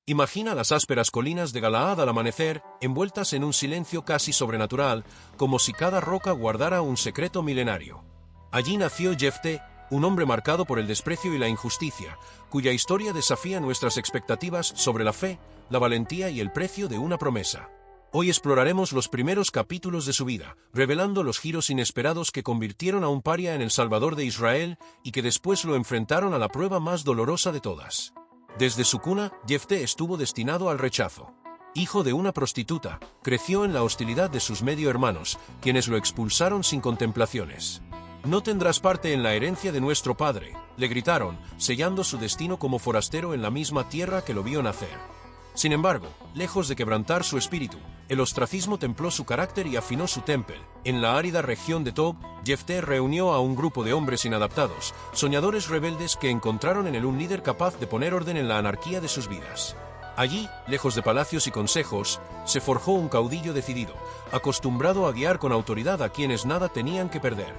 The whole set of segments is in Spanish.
Imagina las ásperas colinas de Galaad al amanecer, envueltas en un silencio casi sobrenatural, como si cada roca guardara un secreto milenario. Allí nació Jefté, un hombre marcado por el desprecio y la injusticia, cuya historia desafía nuestras expectativas sobre la fe, la valentía y el precio de una promesa. Hoy exploraremos los primeros capítulos de su vida, revelando los giros inesperados que convirtieron a un paria en el Salvador de Israel y que después lo enfrentaron a la prueba más dolorosa de todas. Desde su cuna, Jefté estuvo destinado al rechazo. Hijo de una prostituta, creció en la hostilidad de sus medio hermanos, quienes lo expulsaron sin contemplaciones. «No tendrás parte en la herencia de nuestro padre», le gritaron, sellando su destino como forastero en la misma tierra que lo vio nacer. Sin embargo, lejos de quebrantar su espíritu, el ostracismo templó su carácter y afinó su temple. En la árida región de Tob, Jefté reunió a un grupo de hombres inadaptados, soñadores rebeldes que encontraron en él un líder capaz de poner orden en la anarquía de sus vidas. Allí, lejos de palacios y consejos, se forjó un caudillo decidido, acostumbrado a guiar con autoridad a quienes nada tenían que perder.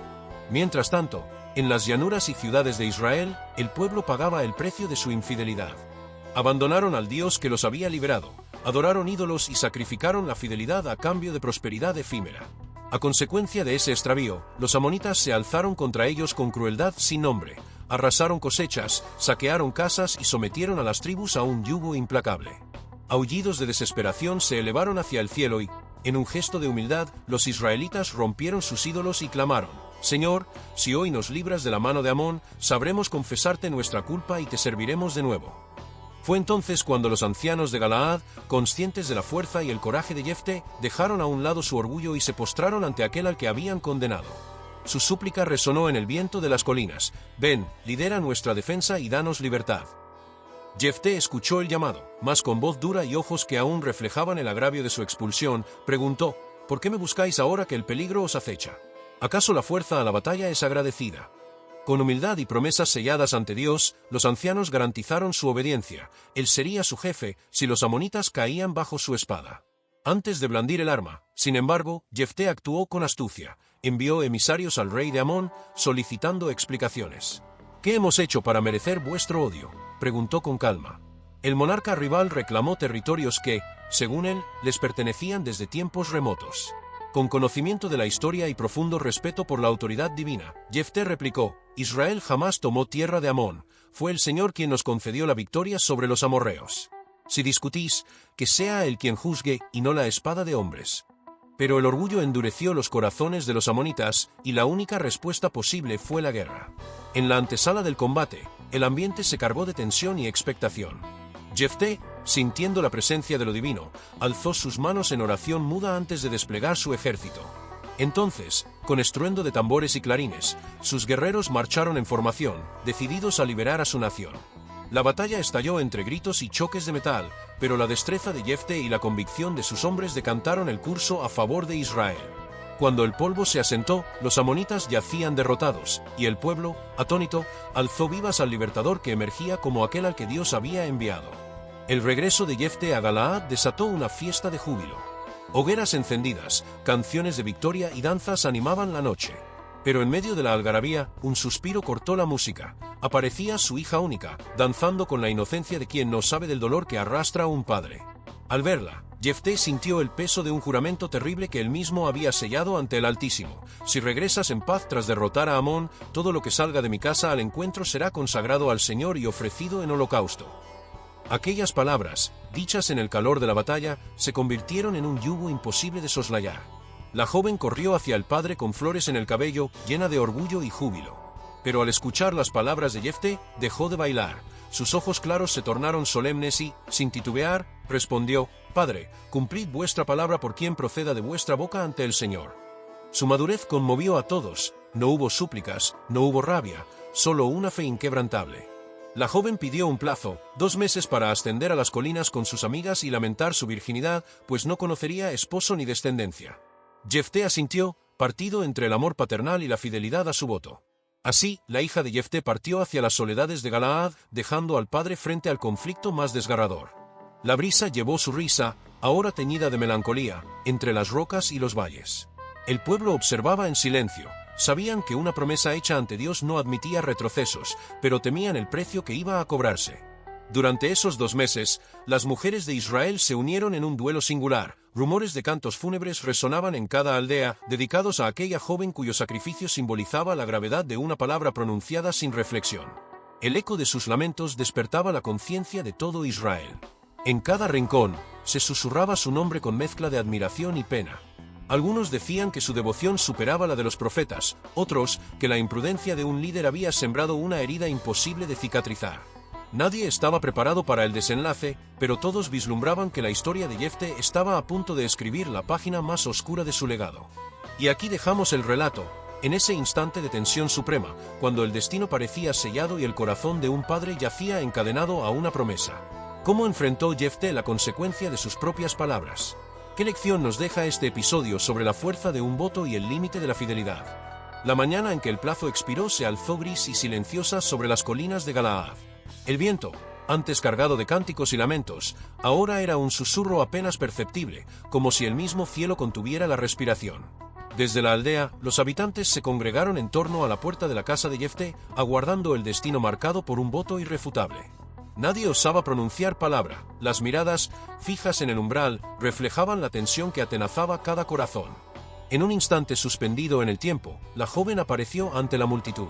Mientras tanto, en las llanuras y ciudades de Israel, el pueblo pagaba el precio de su infidelidad. Abandonaron al Dios que los había liberado, adoraron ídolos y sacrificaron la fidelidad a cambio de prosperidad efímera. A consecuencia de ese extravío, los amonitas se alzaron contra ellos con crueldad sin nombre, arrasaron cosechas, saquearon casas y sometieron a las tribus a un yugo implacable. Aullidos de desesperación se elevaron hacia el cielo y, en un gesto de humildad, los israelitas rompieron sus ídolos y clamaron: «Señor, si hoy nos libras de la mano de Amón, sabremos confesarte nuestra culpa y te serviremos de nuevo». Fue entonces cuando los ancianos de Galaad, conscientes de la fuerza y el coraje de Jefté, dejaron a un lado su orgullo y se postraron ante aquel al que habían condenado. Su súplica resonó en el viento de las colinas: «Ven, lidera nuestra defensa y danos libertad». Jefté escuchó el llamado, mas con voz dura y ojos que aún reflejaban el agravio de su expulsión, preguntó: «¿Por qué me buscáis ahora que el peligro os acecha? ¿Acaso la fuerza a la batalla es agradecida?». Con humildad y promesas selladas ante Dios, los ancianos garantizaron su obediencia. Él sería su jefe si los amonitas caían bajo su espada. Antes de blandir el arma, sin embargo, Jefté actuó con astucia. Envió emisarios al rey de Amón, solicitando explicaciones. «¿Qué hemos hecho para merecer vuestro odio?», preguntó con calma. El monarca rival reclamó territorios que, según él, les pertenecían desde tiempos remotos. Con conocimiento de la historia y profundo respeto por la autoridad divina, Jefté replicó: «Israel jamás tomó tierra de Amón, fue el Señor quien nos concedió la victoria sobre los amorreos. Si discutís, que sea Él quien juzgue y no la espada de hombres». Pero el orgullo endureció los corazones de los amonitas, y la única respuesta posible fue la guerra. En la antesala del combate, el ambiente se cargó de tensión y expectación. Jefté, sintiendo la presencia de lo divino, alzó sus manos en oración muda antes de desplegar su ejército. Entonces, con estruendo de tambores y clarines, sus guerreros marcharon en formación, decididos a liberar a su nación. La batalla estalló entre gritos y choques de metal, pero la destreza de Jefté y la convicción de sus hombres decantaron el curso a favor de Israel. Cuando el polvo se asentó, los amonitas yacían derrotados, y el pueblo, atónito, alzó vivas al libertador que emergía como aquel al que Dios había enviado. El regreso de Jefté a Galaad desató una fiesta de júbilo. Hogueras encendidas, canciones de victoria y danzas animaban la noche. Pero en medio de la algarabía, un suspiro cortó la música. Aparecía su hija única, danzando con la inocencia de quien no sabe del dolor que arrastra un padre. Al verla, Jefté sintió el peso de un juramento terrible que él mismo había sellado ante el Altísimo: «Si regresas en paz tras derrotar a Amón, todo lo que salga de mi casa al encuentro será consagrado al Señor y ofrecido en holocausto». Aquellas palabras, dichas en el calor de la batalla, se convirtieron en un yugo imposible de soslayar. La joven corrió hacia el padre con flores en el cabello, llena de orgullo y júbilo. Pero al escuchar las palabras de Jefté, dejó de bailar. Sus ojos claros se tornaron solemnes y, sin titubear, respondió: «Padre, cumplid vuestra palabra por quien proceda de vuestra boca ante el Señor». Su madurez conmovió a todos. No hubo súplicas, no hubo rabia, solo una fe inquebrantable. La joven pidió un plazo, 2 meses, para ascender a las colinas con sus amigas y lamentar su virginidad, pues no conocería esposo ni descendencia. Jefté asintió, partido entre el amor paternal y la fidelidad a su voto. Así, la hija de Jefté partió hacia las soledades de Galaad, dejando al padre frente al conflicto más desgarrador. La brisa llevó su risa, ahora teñida de melancolía, entre las rocas y los valles. El pueblo observaba en silencio. Sabían que una promesa hecha ante Dios no admitía retrocesos, pero temían el precio que iba a cobrarse. Durante esos 2 meses, las mujeres de Israel se unieron en un duelo singular. Rumores de cantos fúnebres resonaban en cada aldea, dedicados a aquella joven cuyo sacrificio simbolizaba la gravedad de una palabra pronunciada sin reflexión. El eco de sus lamentos despertaba la conciencia de todo Israel. En cada rincón, se susurraba su nombre con mezcla de admiración y pena. Algunos decían que su devoción superaba la de los profetas, otros que la imprudencia de un líder había sembrado una herida imposible de cicatrizar. Nadie estaba preparado para el desenlace, pero todos vislumbraban que la historia de Jefté estaba a punto de escribir la página más oscura de su legado. Y aquí dejamos el relato, en ese instante de tensión suprema, cuando el destino parecía sellado y el corazón de un padre yacía encadenado a una promesa. ¿Cómo enfrentó Jefté la consecuencia de sus propias palabras? ¿Qué lección nos deja este episodio sobre la fuerza de un voto y el límite de la fidelidad? La mañana en que el plazo expiró se alzó gris y silenciosa sobre las colinas de Galaad. El viento, antes cargado de cánticos y lamentos, ahora era un susurro apenas perceptible, como si el mismo cielo contuviera la respiración. Desde la aldea, los habitantes se congregaron en torno a la puerta de la casa de Jefté, aguardando el destino marcado por un voto irrefutable. Nadie osaba pronunciar palabra, las miradas, fijas en el umbral, reflejaban la tensión que atenazaba cada corazón. En un instante suspendido en el tiempo, la joven apareció ante la multitud.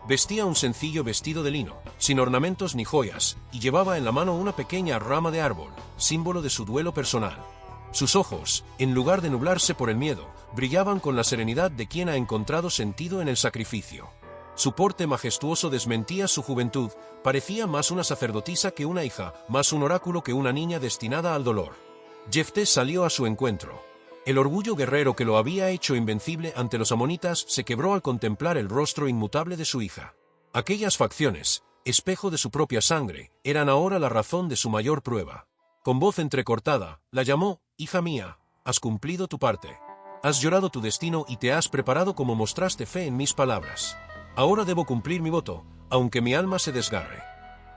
Vestía un sencillo vestido de lino, sin ornamentos ni joyas, y llevaba en la mano una pequeña rama de árbol, símbolo de su duelo personal. Sus ojos, en lugar de nublarse por el miedo, brillaban con la serenidad de quien ha encontrado sentido en el sacrificio. Su porte majestuoso desmentía su juventud, parecía más una sacerdotisa que una hija, más un oráculo que una niña destinada al dolor. Jefté salió a su encuentro. El orgullo guerrero que lo había hecho invencible ante los amonitas se quebró al contemplar el rostro inmutable de su hija. Aquellas facciones, espejo de su propia sangre, eran ahora la razón de su mayor prueba. Con voz entrecortada, la llamó: «Hija mía, has cumplido tu parte. Has llorado tu destino y te has preparado como mostraste fe en mis palabras. Ahora debo cumplir mi voto, aunque mi alma se desgarre».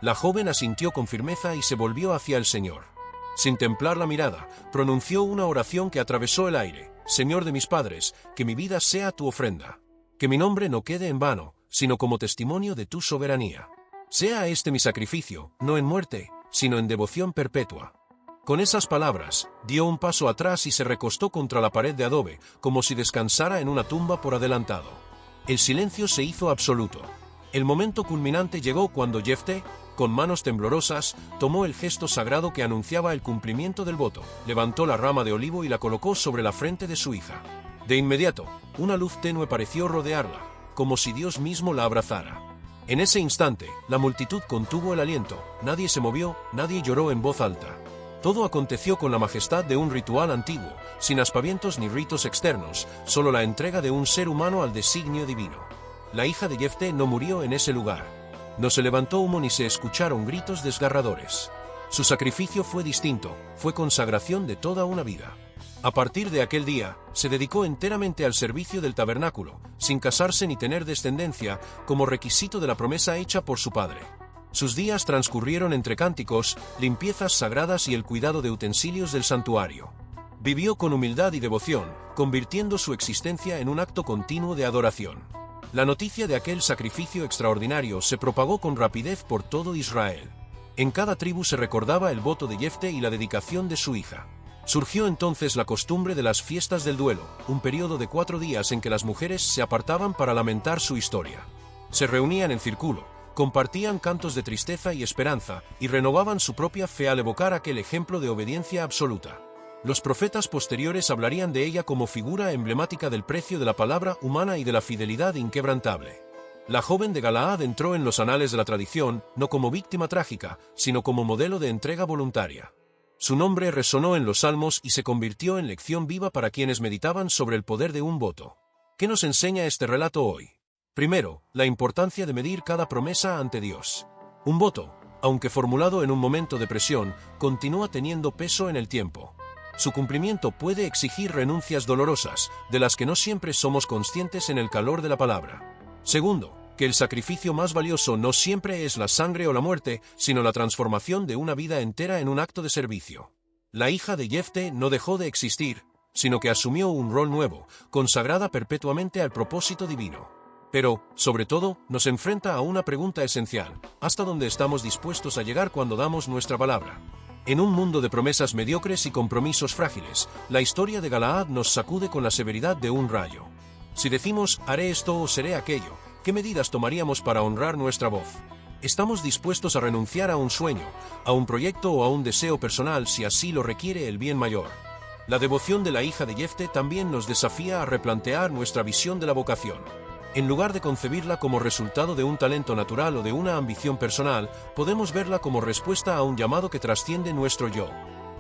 La joven asintió con firmeza y se volvió hacia el Señor. Sin templar la mirada, pronunció una oración que atravesó el aire: «Señor de mis padres, que mi vida sea tu ofrenda. Que mi nombre no quede en vano, sino como testimonio de tu soberanía. Sea este mi sacrificio, no en muerte, sino en devoción perpetua». Con esas palabras, dio un paso atrás y se recostó contra la pared de adobe, como si descansara en una tumba por adelantado. El silencio se hizo absoluto. El momento culminante llegó cuando Jefté, con manos temblorosas, tomó el gesto sagrado que anunciaba el cumplimiento del voto, levantó la rama de olivo y la colocó sobre la frente de su hija. De inmediato, una luz tenue pareció rodearla, como si Dios mismo la abrazara. En ese instante, la multitud contuvo el aliento, nadie se movió, nadie lloró en voz alta. Todo aconteció con la majestad de un ritual antiguo, sin aspavientos ni ritos externos, solo la entrega de un ser humano al designio divino. La hija de Jefté no murió en ese lugar. No se levantó humo ni se escucharon gritos desgarradores. Su sacrificio fue distinto, fue consagración de toda una vida. A partir de aquel día, se dedicó enteramente al servicio del tabernáculo, sin casarse ni tener descendencia, como requisito de la promesa hecha por su padre. Sus días transcurrieron entre cánticos, limpiezas sagradas y el cuidado de utensilios del santuario. Vivió con humildad y devoción, convirtiendo su existencia en un acto continuo de adoración. La noticia de aquel sacrificio extraordinario se propagó con rapidez por todo Israel. En cada tribu se recordaba el voto de Jefté y la dedicación de su hija. Surgió entonces la costumbre de las fiestas del duelo, un periodo de 4 días en que las mujeres se apartaban para lamentar su historia. Se reunían en círculo, compartían cantos de tristeza y esperanza, y renovaban su propia fe al evocar aquel ejemplo de obediencia absoluta. Los profetas posteriores hablarían de ella como figura emblemática del precio de la palabra humana y de la fidelidad inquebrantable. La joven de Galaad entró en los anales de la tradición, no como víctima trágica, sino como modelo de entrega voluntaria. Su nombre resonó en los salmos y se convirtió en lección viva para quienes meditaban sobre el poder de un voto. ¿Qué nos enseña este relato hoy? Primero, la importancia de medir cada promesa ante Dios. Un voto, aunque formulado en un momento de presión, continúa teniendo peso en el tiempo. Su cumplimiento puede exigir renuncias dolorosas, de las que no siempre somos conscientes en el calor de la palabra. Segundo, que el sacrificio más valioso no siempre es la sangre o la muerte, sino la transformación de una vida entera en un acto de servicio. La hija de Jefté no dejó de existir, sino que asumió un rol nuevo, consagrada perpetuamente al propósito divino. Pero, sobre todo, nos enfrenta a una pregunta esencial: ¿hasta dónde estamos dispuestos a llegar cuando damos nuestra palabra? En un mundo de promesas mediocres y compromisos frágiles, la historia de Galaad nos sacude con la severidad de un rayo. Si decimos, haré esto o seré aquello, ¿qué medidas tomaríamos para honrar nuestra voz? ¿Estamos dispuestos a renunciar a un sueño, a un proyecto o a un deseo personal si así lo requiere el bien mayor? La devoción de la hija de Jefté también nos desafía a replantear nuestra visión de la vocación. En lugar de concebirla como resultado de un talento natural o de una ambición personal, podemos verla como respuesta a un llamado que trasciende nuestro yo.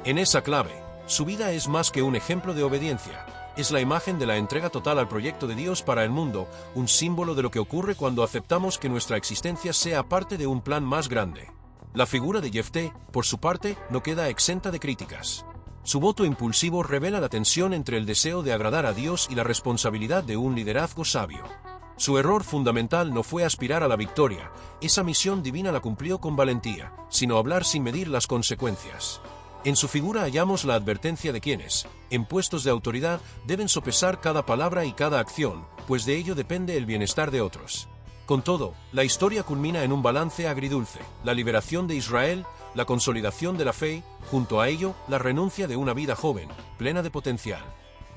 En esa clave, su vida es más que un ejemplo de obediencia. Es la imagen de la entrega total al proyecto de Dios para el mundo, un símbolo de lo que ocurre cuando aceptamos que nuestra existencia sea parte de un plan más grande. La figura de Jefté, por su parte, no queda exenta de críticas. Su voto impulsivo revela la tensión entre el deseo de agradar a Dios y la responsabilidad de un liderazgo sabio. Su error fundamental no fue aspirar a la victoria, esa misión divina la cumplió con valentía, sino hablar sin medir las consecuencias. En su figura hallamos la advertencia de quienes, en puestos de autoridad, deben sopesar cada palabra y cada acción, pues de ello depende el bienestar de otros. Con todo, la historia culmina en un balance agridulce: la liberación de Israel, la consolidación de la fe, junto a ello, la renuncia de una vida joven, plena de potencial.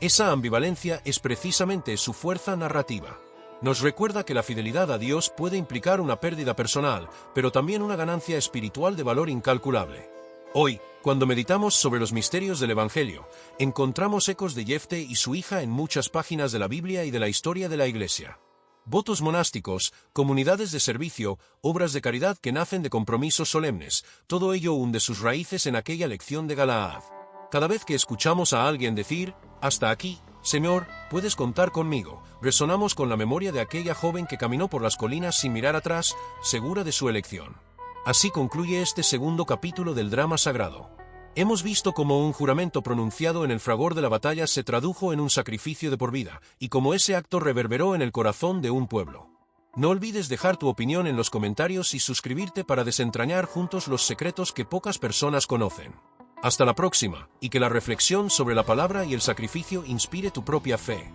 Esa ambivalencia es precisamente su fuerza narrativa. Nos recuerda que la fidelidad a Dios puede implicar una pérdida personal, pero también una ganancia espiritual de valor incalculable. Hoy, cuando meditamos sobre los misterios del Evangelio, encontramos ecos de Jefté y su hija en muchas páginas de la Biblia y de la historia de la Iglesia. Votos monásticos, comunidades de servicio, obras de caridad que nacen de compromisos solemnes, todo ello hunde sus raíces en aquella lección de Galaad. Cada vez que escuchamos a alguien decir, «Hasta aquí, Señor, puedes contar conmigo», resonamos con la memoria de aquella joven que caminó por las colinas sin mirar atrás, segura de su elección. Así concluye este segundo capítulo del drama sagrado. Hemos visto cómo un juramento pronunciado en el fragor de la batalla se tradujo en un sacrificio de por vida, y cómo ese acto reverberó en el corazón de un pueblo. No olvides dejar tu opinión en los comentarios y suscribirte para desentrañar juntos los secretos que pocas personas conocen. Hasta la próxima, y que la reflexión sobre la palabra y el sacrificio inspire tu propia fe.